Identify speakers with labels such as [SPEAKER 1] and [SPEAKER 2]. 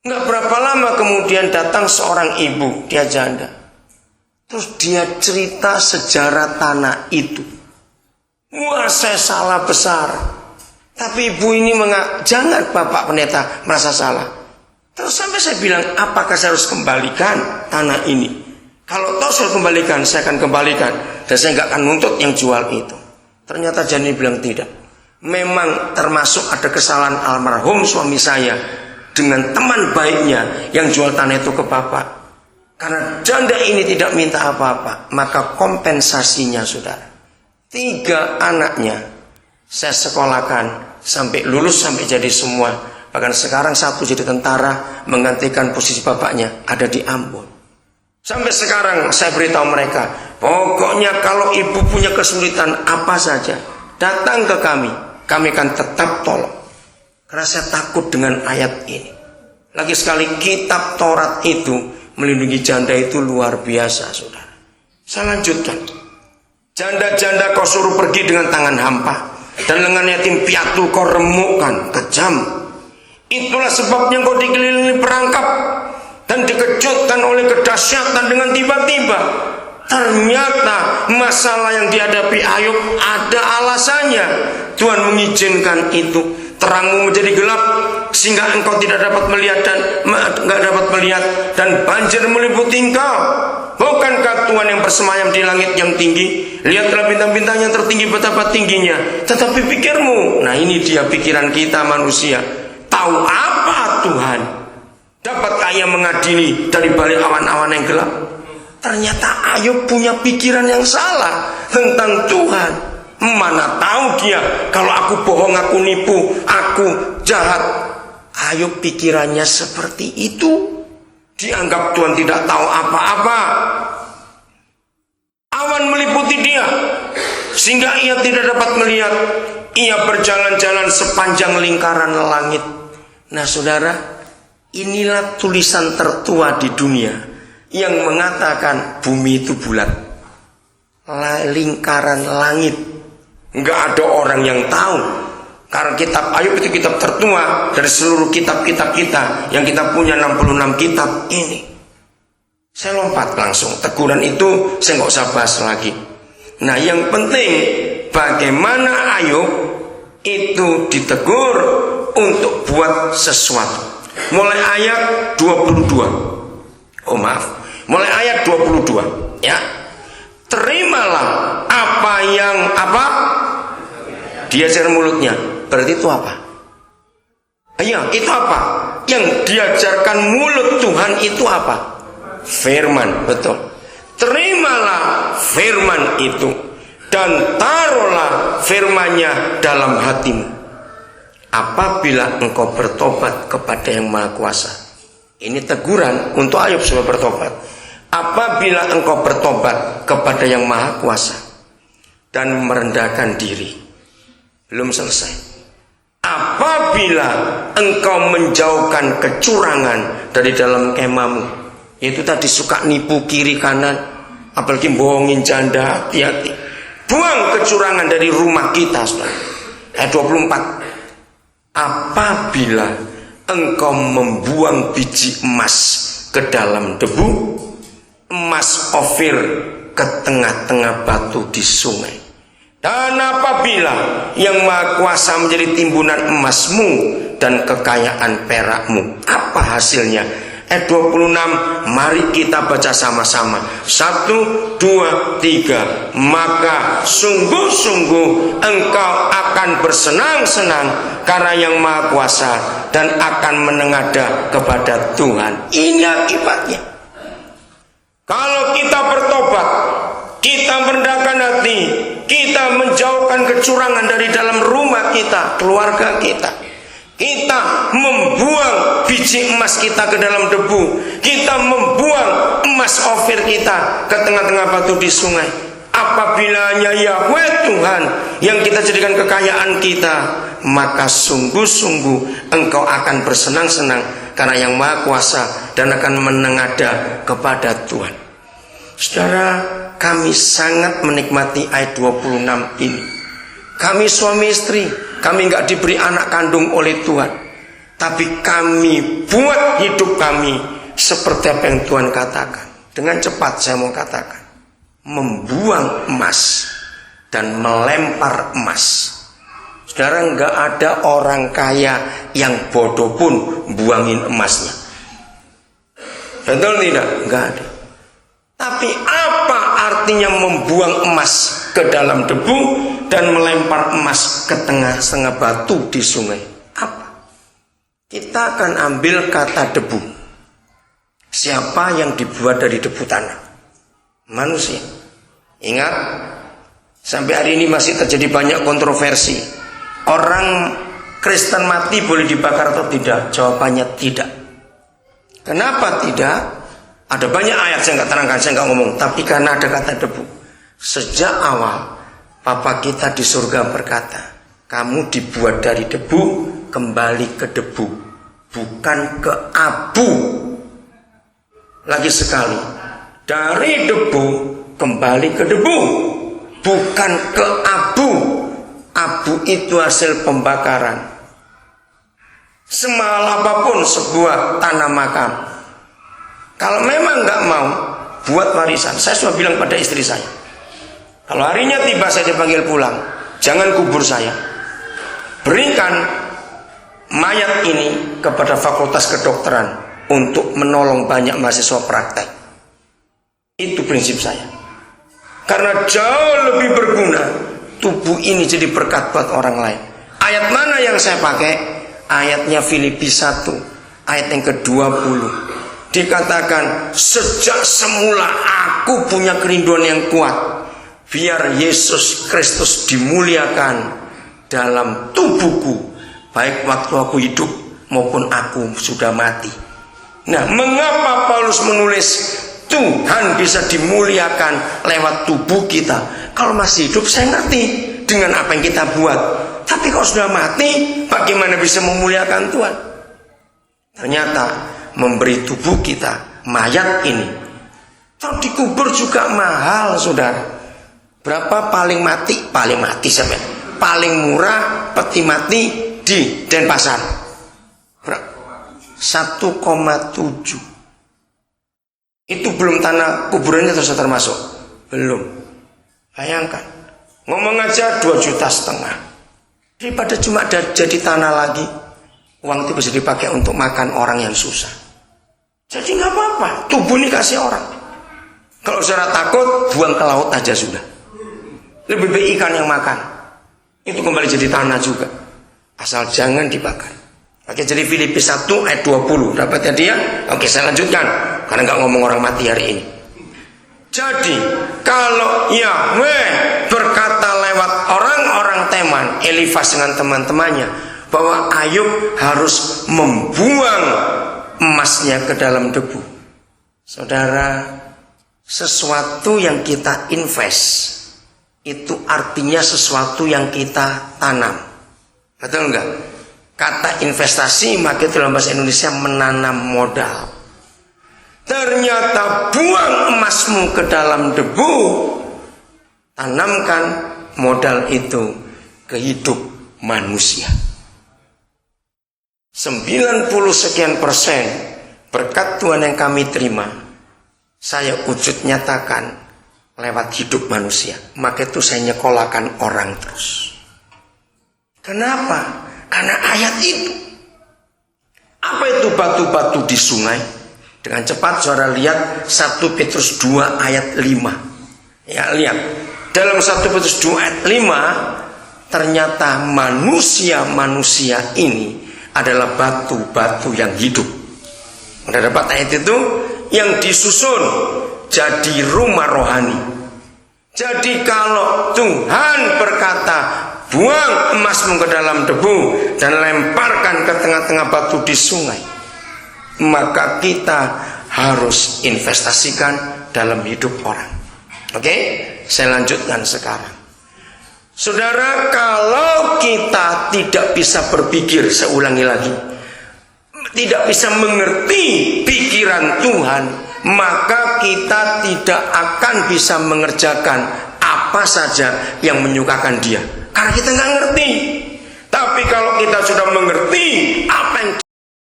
[SPEAKER 1] Nggak berapa lama kemudian datang seorang ibu, dia janda. Terus dia cerita sejarah tanah itu. Wah, saya salah besar. Tapi ibu ini jangan Bapak Pendeta merasa salah. Terus sampai saya bilang, apakah saya harus kembalikan tanah ini? Kalau toh saya kembalikan, saya akan kembalikan. Dan saya nggak akan nuntut yang jual itu. Ternyata janda bilang tidak. Memang termasuk ada kesalahan almarhum suami saya dengan teman baiknya yang jual tanah itu ke Bapak. Karena janda ini tidak minta apa-apa, maka kompensasinya saudara, 3 anaknya saya sekolahkan sampai lulus, sampai jadi semua. Bahkan sekarang 1 jadi tentara, menggantikan posisi bapaknya, ada di Ambon. Sampai sekarang saya beritahu mereka, pokoknya kalau ibu punya kesulitan apa saja, datang ke kami akan tetap tolong. Karena saya takut dengan ayat ini. Lagi sekali, kitab Taurat itu melindungi janda itu luar biasa, saudara. Saya lanjutkan. Janda-janda kau suruh pergi dengan tangan hampa, dan lengan yatim piatu kau remukkan, kejam. Itulah sebabnya kau dikelilingi perangkap dan dikejutkan oleh kedahsyatan dengan tiba-tiba. Ternyata masalah yang dihadapi Ayub ada alasannya. Tuhan mengizinkan itu. Terangmu menjadi gelap sehingga engkau tidak dapat melihat dan banjir meliputi engkau. Bukankah Tuhan yang bersemayam di langit yang tinggi? Lihatlah bintang-bintang yang tertinggi betapa tingginya. Tetapi pikirmu, nah ini dia pikiran kita manusia. Tahu apa Tuhan? Dapatkah ia mengadili dari balik awan-awan yang gelap? Ternyata Ayub punya pikiran yang salah tentang Tuhan. Mana tahu dia kalau aku bohong, aku nipu, aku jahat. Ayub pikirannya seperti itu. Dianggap Tuhan tidak tahu apa-apa. Awan meliputi dia sehingga ia tidak dapat melihat. Ia berjalan-jalan sepanjang lingkaran langit. Nah saudara, inilah tulisan tertua di dunia yang mengatakan bumi itu bulat, lingkaran langit. Enggak ada orang yang tahu. Karena kitab Ayub itu kitab tertua dari seluruh kitab-kitab kita yang kita punya 66 kitab ini. Saya lompat langsung, teguran itu saya nggak usah bahas lagi. Nah yang penting bagaimana Ayub itu ditegur untuk buat sesuatu. Mulai ayat 22. Mulai ayat 22 ya. Terimalah apa diajar mulutnya. Berarti itu apa? Iya, itu apa? Yang diajarkan mulut Tuhan itu apa? Firman, betul. Terimalah firman itu dan taruhlah firman-Nya dalam hatimu. Apabila engkau bertobat kepada Yang Maha Kuasa. Ini teguran untuk Ayub supaya bertobat. Apabila engkau bertobat kepada Yang Maha Kuasa dan merendahkan diri. Belum selesai. Apabila engkau menjauhkan kecurangan dari dalam kemahmu. Itu tadi suka nipu kiri kanan, apalagi bohongin janda, hati-hati. Buang kecurangan dari rumah kita, saudara. Ayat 24. Apabila engkau membuang biji emas ke dalam debu, emas Ofir ke tengah-tengah batu di sungai. Dan apabila Yang Maha Kuasa menjadi timbunan emasmu dan kekayaan perakmu, apa hasilnya? Ayat 26, mari kita baca sama-sama. 1, 2, 3. Maka sungguh-sungguh engkau akan bersenang-senang karena Yang Maha Kuasa dan akan menengadah kepada Tuhan. Ini akibatnya. Kalau kita bertobat, kita merendahkan hati, kita menjauhkan kecurangan dari dalam rumah kita, keluarga kita. Kita membuang biji emas kita ke dalam debu. Kita membuang emas Ofir kita ke tengah-tengah batu di sungai. Apabila hanya Yahweh Tuhan yang kita jadikan kekayaan kita, maka sungguh-sungguh engkau akan bersenang-senang karena Yang Maha Kuasa dan akan menengadah kepada Tuhan. Saudara, kami sangat menikmati ayat 26 ini. Kami suami istri, kami nggak diberi anak kandung oleh Tuhan. Tapi kami buat hidup kami seperti apa yang Tuhan katakan. Dengan cepat saya mau katakan, membuang emas dan melempar emas. Saudara, enggak ada orang kaya yang bodoh pun buangin emasnya. Betul tidak? Enggak ada. Tapi apa artinya membuang emas ke dalam debu dan melempar emas ke tengah-tengah batu di sungai? Apa? Kita akan ambil kata debu. Siapa yang dibuat dari debu tanah? Manusia. Ingat, sampai hari ini masih terjadi banyak kontroversi. Orang Kristen mati boleh dibakar atau tidak? Jawabannya tidak. Kenapa tidak? Ada banyak ayat saya nggak terangkan, saya nggak ngomong. Tapi karena ada kata debu. Sejak awal Bapa kita di surga berkata, kamu dibuat dari debu, kembali ke debu, bukan ke abu. Lagi sekali, dari debu kembali ke debu, bukan ke abu. Abu itu hasil pembakaran. Semahal apapun sebuah tanah makam, kalau memang nggak mau buat warisan, saya sudah bilang pada istri saya, kalau harinya tiba saya dipanggil pulang, jangan kubur saya, berikan mayat ini kepada fakultas kedokteran untuk menolong banyak mahasiswa praktek. Itu prinsip saya. Karena jauh lebih berguna tubuh ini jadi berkat buat orang lain. Ayat mana yang saya pakai? Ayatnya Filipi 1 ayat yang ke-20. Dikatakan, sejak semula aku punya kerinduan yang kuat, biar Yesus Kristus dimuliakan dalam tubuhku, baik waktu aku hidup maupun aku sudah mati. Nah, mengapa Paulus menulis Tuhan bisa dimuliakan lewat tubuh kita? Kalau masih hidup saya ngerti dengan apa yang kita buat. Tapi kalau sudah mati, bagaimana bisa memuliakan Tuhan? Ternyata memberi tubuh kita, mayat ini, kalau dikubur juga mahal, saudara. Berapa paling mati? Paling mati sampai paling murah peti mati di Denpasar. 1,7. Itu belum tanah kuburannya terus termasuk. Belum. Bayangkan. Ngomong aja 2,5 juta. Daripada cuma jadi tanah lagi, uang itu bisa dipakai untuk makan orang yang susah. Jadi nggak apa-apa, tubuh ini kasih orang. Kalau saudara takut, buang ke laut aja sudah. Lebih baik ikan yang makan. Itu kembali jadi tanah juga. Asal jangan dibakar. Oke, jadi Filipi 1 ayat 20. Dapat ya dia? Oke, saya lanjutkan. Karena nggak ngomong orang mati hari ini. Jadi, kalau Yahweh berkata lewat orang-orang Teman, Elifas dengan teman-temannya, bahwa Ayub harus membuang emasnya ke dalam debu. Saudara, sesuatu yang kita invest, itu artinya sesuatu yang kita tanam. Betul enggak? Kata investasi, maka itu dalam bahasa Indonesia menanam modal. Ternyata buang emasmu ke dalam debu, tanamkan modal itu ke hidup manusia. 90 sekian persen berkat Tuhan yang kami terima, saya wujud nyatakan lewat hidup manusia. Maka itu saya nyekolahkan orang terus. Kenapa? Karena ayat itu. Apa itu batu-batu di sungai? Dengan cepat saudara lihat 1 Petrus 2 ayat 5. Ya, lihat. Dalam 1 Petrus 2 ayat 5, ternyata manusia-manusia ini adalah batu-batu yang hidup. Anda dapat ayat itu? Yang disusun jadi rumah rohani. Jadi kalau Tuhan berkata, buang emasmu ke dalam debu dan lemparkan ke tengah-tengah batu di sungai, maka kita harus investasikan dalam hidup orang. Oke, saya lanjutkan sekarang. Saudara, kalau kita tidak bisa berpikir, saya ulangi lagi, tidak bisa mengerti pikiran Tuhan, maka kita tidak akan bisa mengerjakan apa saja yang menyukakan Dia. Karena kita nggak ngerti. Tapi kalau kita sudah mengerti